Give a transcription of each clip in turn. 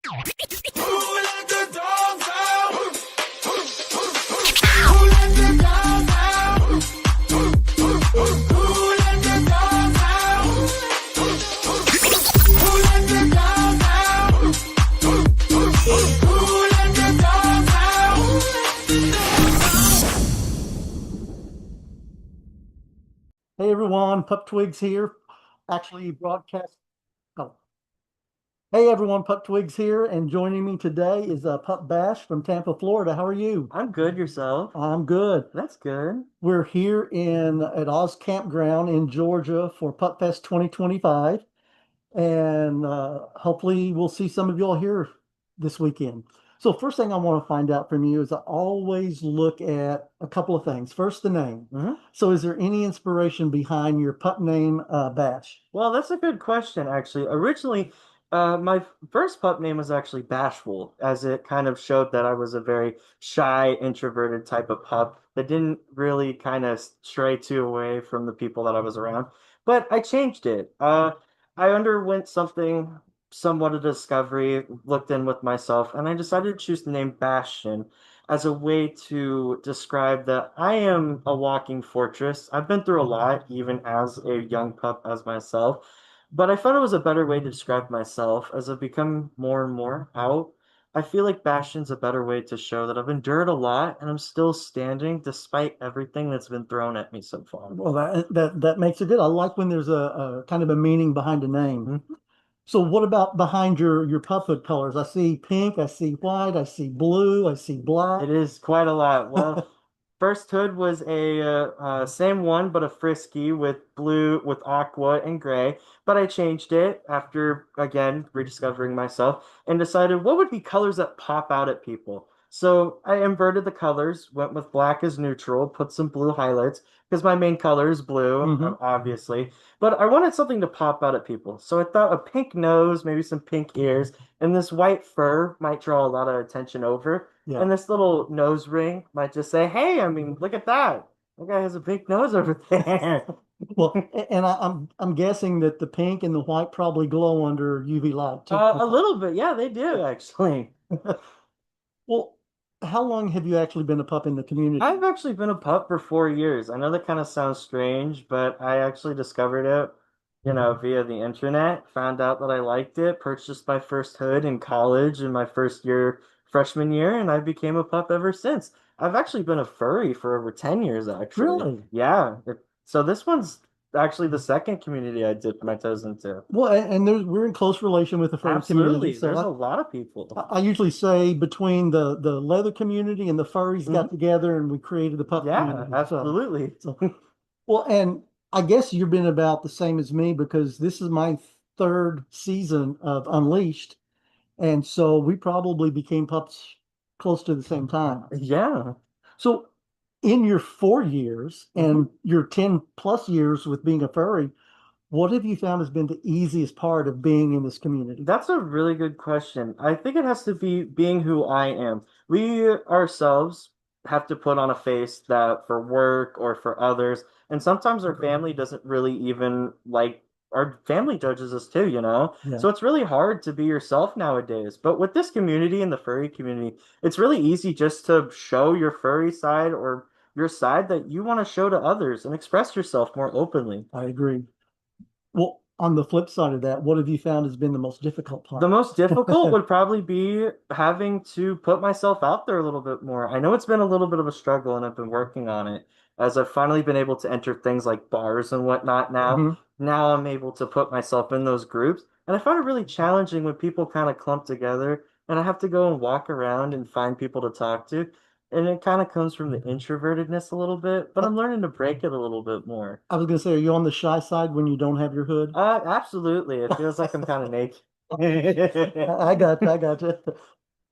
Who let the dogs out? Who let the dogs out? Who let the dogs out? Who let the dogs out? Who let the dogs out? Hey everyone, Pup Twigs here. Actually, broadcast. Oh. Hey everyone, Pup Twigs here, and joining me today is Pup Bash from Tampa, Florida. How are you? I'm good, yourself. I'm good. That's good. We're here at Oz Campground in Georgia for Pup Fest 2025, and hopefully we'll see some of y'all here this weekend. So first thing I want to find out from you is I always look at a couple of things. First, the name. So is there any inspiration behind your pup name, Bash? Well, that's a good question, actually. Originally, my first pup name was actually Bashful, as it kind of showed that I was a very shy, introverted type of pup that didn't really kind of stray too away from the people that I was around. But I changed it. I underwent somewhat of discovery, looked in with myself, and I decided to choose the name Bastion as a way to describe that I am a walking fortress. I've been through a lot, even as a young pup as myself, but I thought it was a better way to describe myself as I've become more and more out. I feel like Bastion's a better way to show that I've endured a lot and I'm still standing despite everything that's been thrown at me so far. Well, that makes it good. I like when there's a kind of a meaning behind a name. Mhm. So what about behind your puphood colors? I see pink, I see white, I see blue, I see black. It is quite a lot. Well, first hood was a same one, but a frisky with blue, with aqua and gray. But I changed it after again rediscovering myself and decided what would be colors that pop out at people. So I inverted the colors, went with black as neutral, put some blue highlights because my main color is blue, Hmm. obviously. But I wanted something to pop out at people. So I thought a pink nose, maybe some pink ears, and this white fur might draw a lot of attention over. Yeah. And this little nose ring might just say, "Hey, I mean, look at that. That guy has a big nose over there." Well, and I'm guessing that the pink and the white probably glow under UV light too. A little bit, yeah, they do actually. Well, how long have you actually been a pup in the community? I've actually been a pup for 4 years. I know that kind of sounds strange, but I actually discovered it, via the internet. Found out that I liked it, purchased my first hood in college in my first year, freshman year, and I became a pup ever since. I've actually been a furry for over 10 years, actually. Really? Yeah. So this one's actually the second community I dipped my toes into. Well, and we're in close relation with the furry community. Absolutely. So There's a lot of people. I usually say between the leather community and the furries got Mhm. together and we created the pup Yeah, community. absolutely. Well, and I guess you've been about the same as me because this is my third season of Unleashed. And so we probably became pups close to the same time. Yeah. So in your 4 years Mhm. and your 10 plus years with being a furry, what have you found has been the easiest part of being in this community? That's a really good question. I think it has to be being who I am. We ourselves have to put on a face that for work or for others, and sometimes our family doesn't really even like our family judges us too, you know? Yeah. So it's really hard to be yourself nowadays. But with this community and the furry community, it's really easy just to show your furry side or your side that you want to show to others and express yourself more openly. I agree. Well, on the flip side of that, what have you found has been the most difficult The part? most difficult would probably be having to put myself out there a little bit more. I know it's been a little bit of a struggle and I've been working on it as I've finally been able to enter things like bars and whatnot now. Mhm. Now I'm able to put myself in those groups. And I find it really challenging when people kind of clump together and I have to go and walk around and find people to talk to. And it kind of comes from the introvertedness a little bit, but I, I'm learning to break it a little bit more. I was going to say, are you on the shy side when you don't have your hood? Absolutely. It feels like I'm kind of naked. I got you. I got you.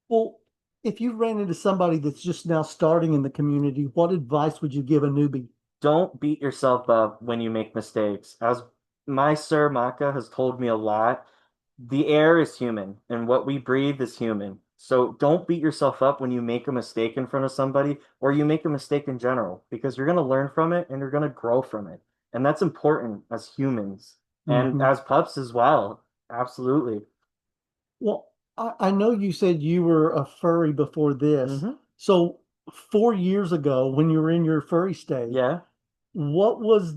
Well, if you ran into somebody that's just now starting in the community, what advice would you give a newbie? Don't beat yourself up when you make mistakes. As my sir Maka has told me a lot, the air is human and what we breathe is human. So don't beat yourself up when you make a mistake in front of somebody or you make a mistake in general because you're going to learn from it and you're going to grow from it. And that's important as humans and Hmm. as pups as well. Absolutely. Well, I know you said you were a furry before this. Hmm. So 4 years ago, when you were in your furry stage, Yeah. what was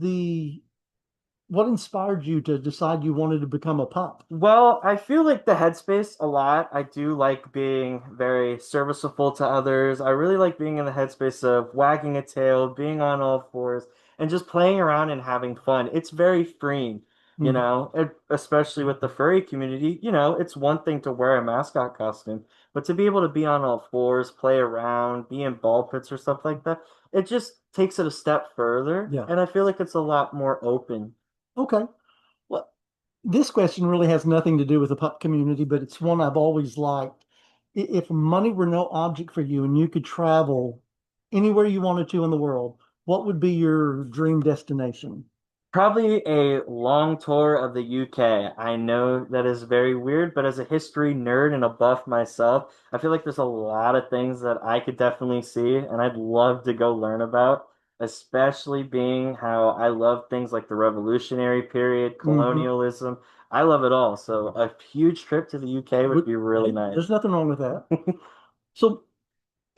what inspired you to decide you wanted to become a pup? Well, I feel like the headspace a lot. I do like being very serviceable to others. I really like being in the headspace of wagging a tail, being on all fours, and just playing around and having fun. It's very freeing, Mhm. especially with the furry community. It's one thing to wear a mascot costume, but to be able to be on all fours, play around, be in ball pits or stuff like that, it just takes it a step further. Yeah. And I feel like it's a lot more open. Okay. Well, this question really has nothing to do with the pup community, but it's one I've always liked. If money were no object for you and you could travel anywhere you wanted to in the world, what would be your dream destination? Probably a long tour of the UK. I know that is very weird, but as a history nerd and a buff myself, I feel like there's a lot of things that I could definitely see and I'd love to go learn about, especially being how I love things like the Revolutionary period, Hmm. colonialism. I love it all. So a huge trip to the UK would be really Hey, nice. there's nothing wrong with that. So,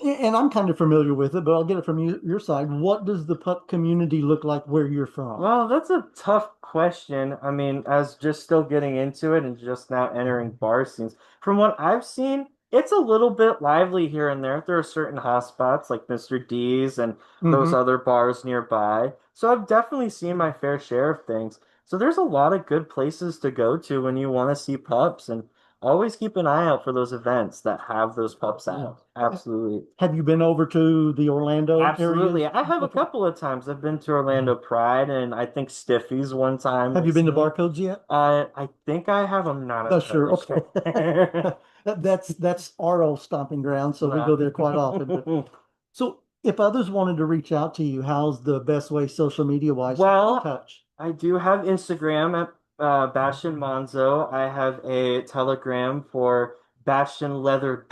and I'm kind of familiar with it, but I'll get it from your side. What does the pup community look like where you're from? Well, that's a tough question. I mean, as just still getting into it and just now entering bar scenes, from what I've seen, it's a little bit lively here and there. There are certain hotspots like Mr. D's and those Hmm. other bars nearby. So I've definitely seen my fair share of things. So there's a lot of good places to go to when you want to see pups, and always keep an eye out for those events that have those pups Yeah. out. Absolutely. Have you been over to the Orlando Absolutely. areas I have a before? couple of times. I've been to Orlando Pride and I think Stiffy's one time Have you been to recently. Barcodes yet? I think I have. I'm not Oh, sure. entirely Okay. sure. That's our old stomping ground, so we go there quite often. But so if others wanted to reach out to you, how's the best way social media wise to get in Well, touch? I do have Instagram at Bastion Monzo. I have a Telegram for Bastion Leather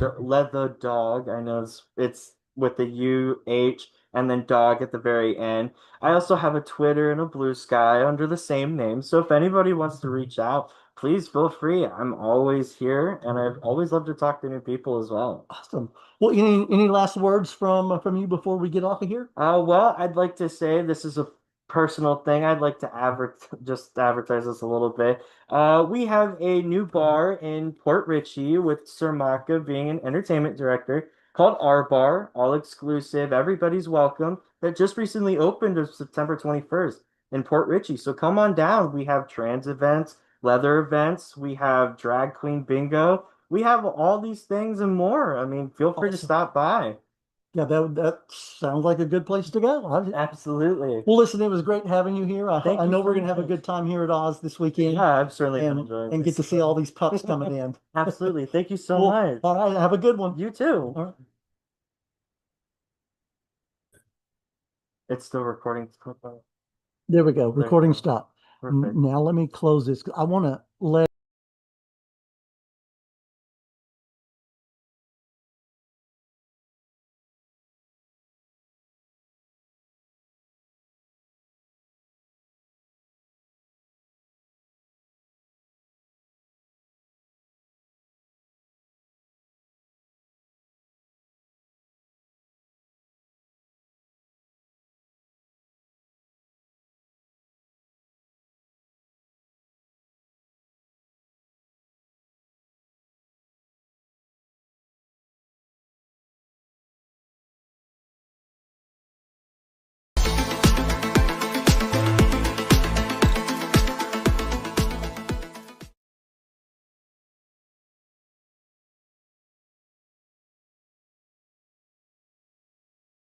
Dog. I know it's with the UH and then dog at the very end. I also have a Twitter and a Blue Sky under the same name. So if anybody wants to reach out, please feel free. I'm always here, and I've always loved to talk to new people as well. Awesome. Well, any last words from you before we get off of here? Well, I'd like to say this is a personal thing. I'd like to just advertise this a little bit. We have a new bar in Port Richey with Sir Maka being an entertainment director called R Bar, all exclusive. Everybody's welcome. That just recently opened on September 21st in Port Richey. So come on down. We have trans events, leather events, we have drag queen bingo. We have all these things and more. I mean, feel free to Awesome. stop by. Yeah, that sounds like a good place to go. Absolutely. Well, listen, it was great having you here. I Thank you know we're so going to have a much. good time here at Oz this weekend Yeah, I've certainly been enjoying and get to this. see all these pups coming in. Absolutely. Thank you so Well, much. all right, have a good one. You too. All right. It's still recording. There we go. There you Recording go. stop. Perfect. Now let me close this. I want to let